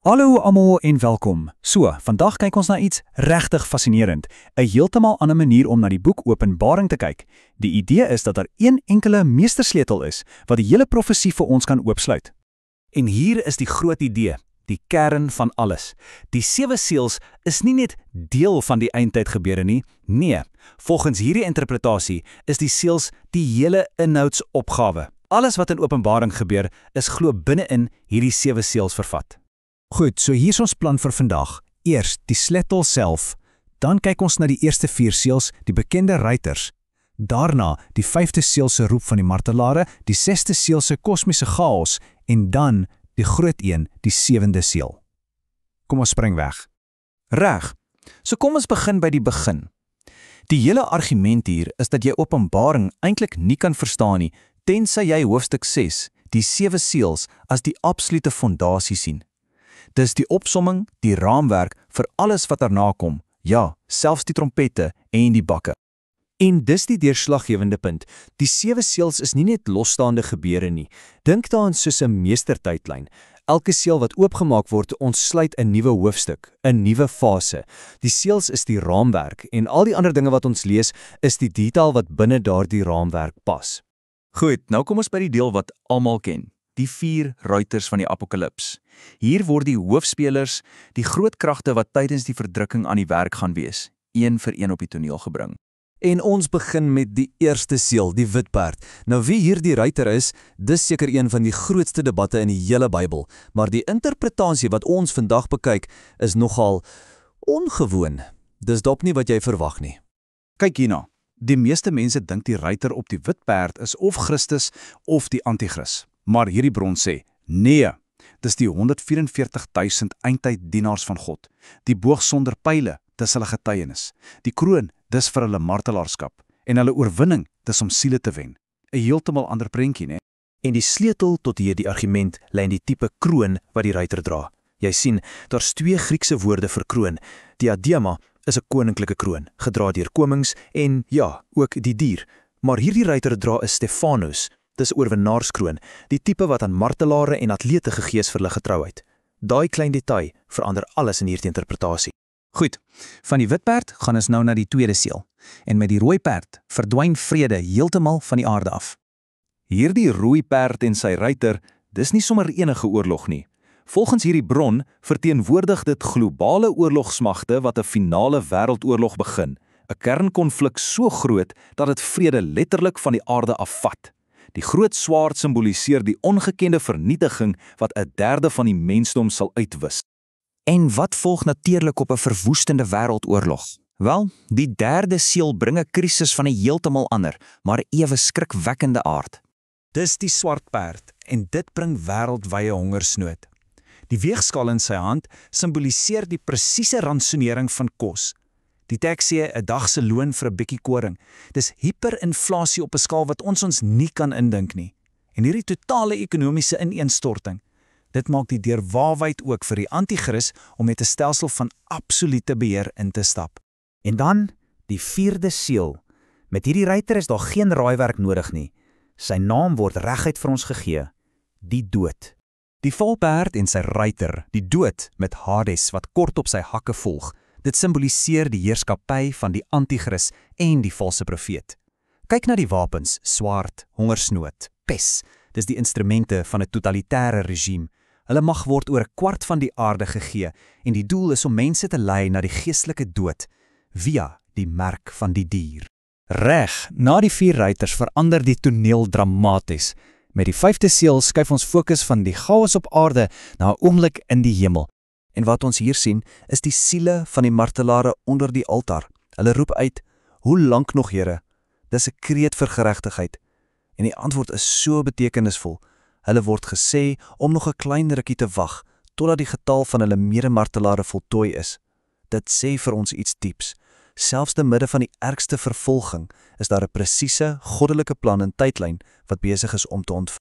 Hallo almal en welkom. Vandag kyk ons na iets regtig fascinerend, 'n heeltemal ander manier om na die boek Openbaring te kyk. Die idee is dat daar een enkele meestersleutel is wat die hele profesie vir ons kan oopsluit. En hier is die groot idee, die kern van alles. Die 7 seels is nie net deel van die eindtyd gebeure nie, nee, volgens hierdie interpretasie is die seels die hele inhoudsopgawe. Alles wat in Openbaring gebeur is glo binne-in hierdie 7 seels vervat. Goed, hier is ons plan vir vandag. Eers die sleutel self, dan kyk ons na die eerste 4 seels, die bekende ruiters. Daarna die 5de seel se roep van die martelare, die 6de seel se kosmiese chaos en dan die groot een, die 7de seel. Kom ons spring weg. Reg. Kom ons begin by die begin. Die hele argument hier is dat jy Openbaring eintlik nie kan verstaan nie, tensy jy hoofstuk 6, die 7 seels as die absolute fondasie sien. Dis die opsomming, die raamwerk vir alles wat daarna kom, ja, selfs die trompette en die bakke. En dis die deurslaggewende punt, die 7 seels is nie net losstaande gebeure nie, dink daaraan soos 'n meestertydlyn. Elke seel wat oopgemaak word, ontsluit 'n nuwe hoofstuk, 'n nuwe fase. Die seels is die raamwerk en al die ander dinge wat ons lees, is die detail wat binne daardie raamwerk pas. Goed, nou kom ons by die deel wat almal ken. Die 4 ruiters van die Apokalips. Hier word die hoofspelers, die groot kragte wat tydens die verdrukking aan die werk gaan wees, een vir een op die toneel gebring. En ons begin met die eerste seel, die wit perd. Nou wie hier die ruiter is, dis seker een van die grootste debatte in die hele Bybel, maar die interpretasie wat ons vandag bekyk, is nogal ongewoon. Dis dop nie wat jy verwag nie. Kyk hierna. Die meeste mense dink die ruiter op die wit perd is of Christus of die Antichrist. Maar hierdie bron sê, nee, dis die 144.000 eindtyddienaars van God. Die boog sonder pyle, dis hulle getuienis. Die kroon, dis vir hulle martelaarskap. En hulle oorwinning, dis om siele te wen. 'n Heeltemal ander prentjie, né? En die sleutel tot hierdie argument lê in die tipe kroon wat die ruiter dra. Jy sien, daar's 2 Griekse woorde vir kroon. Diadema is 'n koninklike kroon, gedra deur konings en ja, ook die dier. Maar hierdie ruiter dra 'n Stefanus. Dis oorwinnaarskroon, die tipe wat aan martelare en atlete gegee is vir hulle getrouheid. Daai klein detail verander alles in hierdie interpretasie. Goed, van die wit perd gaan ons nou na die tweede seel. En met die rooi perd verdwyn vrede heeltemal van die aarde af. Hierdie rooi perd en sy ruiter, dis nie sommer enige oorlog nie. Volgens hierdie bron verteenwoordig dit globale oorlogsmagte wat 'n finale wêreldoorlog begin. 'n Kernkonflik so groot dat dit vrede letterlik van die aarde afvat. Die groot swaard simboliseer die ongekende vernietiging wat 1/3 van die mensdom sal uitwis. En wat volg natuurlik op 'n verwoestende wêreldoorlog? Wel, die 3de seel bring 'n krisis van 'n heeltemal ander, maar ewe skrikwekkende aard. Dis die swart perd en dit bring wêreldwye hongersnood. Die weegskaal in sy hand simboliseer die presiese ransonering van kos. Die teks sê 'n dag se loon vir 'n bietjie koring. Dis hiperinflasie op 'n skaal wat ons nie kan indink nie. En hierdie totale ekonomiese ineenstorting, dit maak die deur waarwyd ook vir die Antichrist om met 'n stelsel van absolute beheer in te stap. En dan die 4de seel. Met hierdie ruiter is daar geen raaiwerk nodig nie. Sy naam word reguit vir ons gegee, die dood. Die valperd en sy ruiter, die dood met Hades wat kort op sy hakke volg. Dit simboliseer die heerskappy van die Antichrist en die valse profeet. Kyk na die wapens, swaard, hongersnood, pes. Dis die instrumente van 'n totalitêre regime. Hulle mag word oor 1/4 van die aarde gegee en die doel is om mense te lei na die geestelike dood via die merk van die dier. Reg, na die 4 ruiters verander die toneel dramaties. Met die 5de seel skuif ons fokus van die chaos op aarde na 'n oomblik in die hemel. En wat ons hier sien, is die siele van die martelare onder die altaar. Hulle roep uit, hoe lank nog, Here? Dis 'n kreet vir geregtigheid. En die antwoord is so betekenisvol. Hulle word gesê om nog 'n klein rukkie te wag, totdat die getal van hulle mede-martelare voltooi is. Dit sê vir ons iets dieps. Selfs te midde van die ergste vervolging, is daar 'n presiese, goddelike plan en tydlyn wat besig is om te ontvang.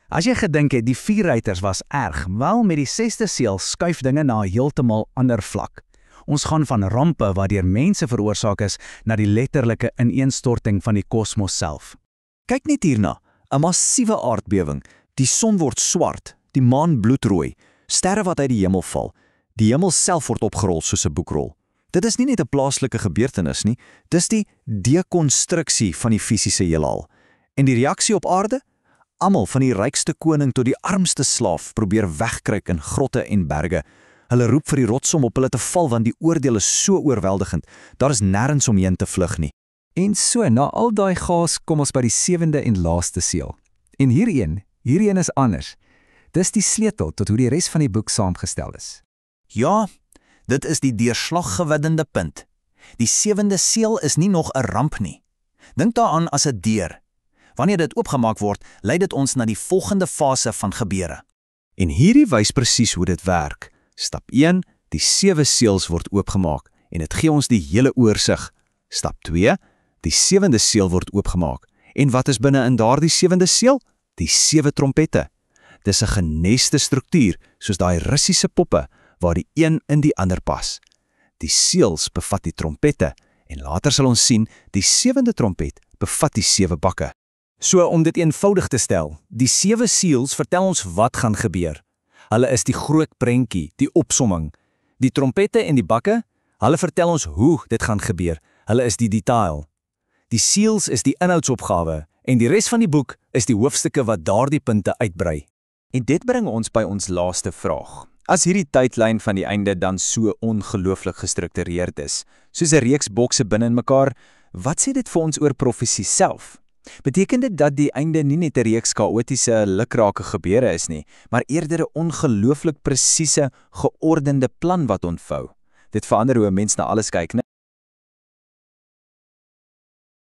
As jy gedink het die 4 ruiters was erg, wel met die 6de seel skuif dinge na 'n heeltemal ander vlak. Ons gaan van rampe wat deur mense veroorsaak is, na die letterlike ineenstorting van die kosmos self. Kyk net hierna, 'n massiewe aardbewing. Die son word swart, die maan bloedrooi. sterre wat uit die hemel val. Die hemel self word opgerol soos 'n boekrol. Dit is nie net 'n plaaslike gebeurtenis nie, dis die dekonstruksie van die fisiese heelal. En die reaksie op aarde? Almal van die rykste koning tot die armste slaaf probeer wegkruip in grotte en berge. Hulle roep vir die rots om op hulle te val want die oordeel is so oorweldigend. Daar is nêrens omheen te vlug nie. En so, na al daai gaas kom ons by die 7de en laaste seël. En hierdie een is anders. Dis die sleutel tot hoe die res van die boek saamgestel is. Ja, dit is die deurslaggewidende punt. Die 7de seël is nie nog 'n ramp nie. Dink daaraan as 'n deur. Wanneer dit oopgemaak word, lei dit ons na die volgende fase van gebeure. En hierdie wys presies hoe dit werk. Stap 1, die 7 seëls word oopgemaak en dit gee ons die hele oorsig. Stap 2, die 7de seël word oopgemaak. En wat is binne in daardie 7de seël? Die 7 trompette. Dis 'n geneste struktuur, soos daai Russiese poppe, waar die een in die ander pas. Die seëls bevat die trompette, en later sal ons sien, die 7de trompet bevat die 7 bakke. So om dit eenvoudig te stel, die 7 seëls vertel ons wat gaan gebeur. Hulle is die groot prentjie, die opsomming. Die trompette en die bakke, hulle vertel ons hoe dit gaan gebeur. Hulle is die detail. Die seëls is die inhoudsopgawe en die res van die boek is die hoofstukke wat daardie punte uitbrei. En dit bring ons by ons laaste vraag. As hierdie tydlyn van die einde dan so ongelooflik gestruktureerd is, soos 'n reeks bokse binne in mekaar, wat sê dit vir ons oor profesie self? Beteken dit dat die einde nie net 'n reeks chaotiese, lukrake gebeure is nie, maar eerder 'n ongelooflik presiese, geordende plan wat ontvou? Dit verander hoe 'n mens na alles kyk, né?